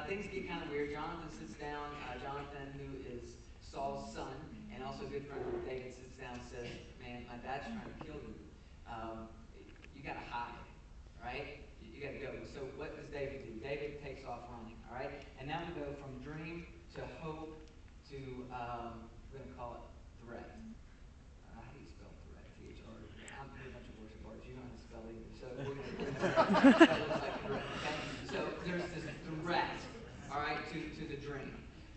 things get kind of weird. Jonathan sits down. Jonathan, who is Saul's son and also a good friend of David, sits down and says, "Man, my dad's trying to kill you. Um, you got to hide, right? You got to go." So what does David do? David takes off running, all right? And now we go from dream to hope to, we're going to call it threat. How do you spell threat? T-H-R. I'm a bunch of words. You don't know how to spell either. So we're going to that looks like threat, okay? So there's this threat, all right, to the dream.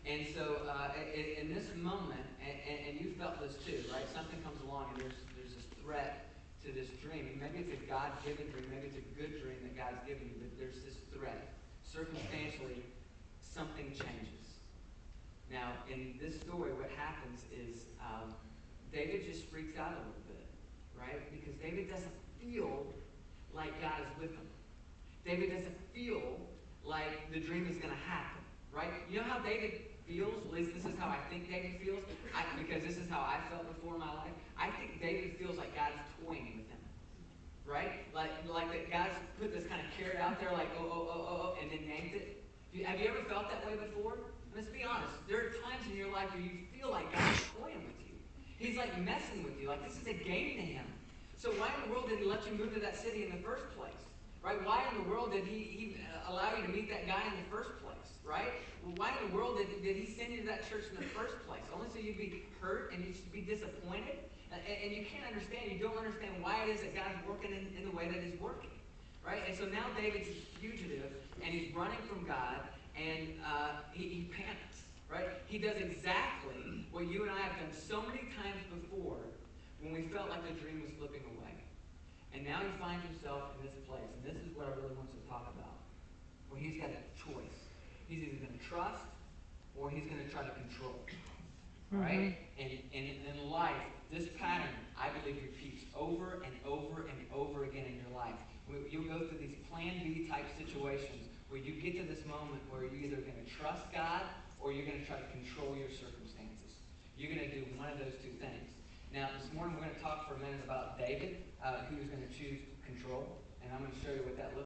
And so in this moment, and you felt this too, right? Something comes along and there's this threat to this dream. Maybe it's a God-given dream. Maybe it's a good dream that God's given you, but there's this threat. Circumstantially, something changes. Now, in this story, what happens is David just freaks out a little bit, right? Because David doesn't feel like God is with him. David doesn't feel like the dream is going to happen, right? You know how David feels? At least this is how I think David feels, because this is how I felt before in my life. I think David feels like God's toying with him, right? Like that God's put this kind of carrot out there, like, and then named it. Have you ever felt that way before? Let's be honest. There are times in your life where you feel like God's toying with you. He's like messing with you, like this is a game to him. So why in the world did he let you move to that city in the first place? Right? Why in the world did he allow you to meet that guy in the first place? Right? Why in the world did he send you to that church in the first place? Only so you'd be hurt and you'd be disappointed? And you can't understand. You don't understand why it is that God's working in the way that he's working. Right? And so now David's a fugitive and he's running from God and he panics. Right? He does exactly what you and I have done so many times before when we felt like the dream was slipping away. And now he finds himself in this place. And this is what I really want to talk about. Where he's got a choice. He's either going to trust or he's going to try to control. Mm-hmm. Right? And in life, this pattern, I believe, repeats over and over and over again in your life. You'll go through these plan B type situations where you get to this moment where you're either going to trust God or you're going to try to control your circumstances. You're going to do one of those two things. Now, this morning we're going to talk for a minute about David, who's going to choose control, and I'm going to show you what that looks like.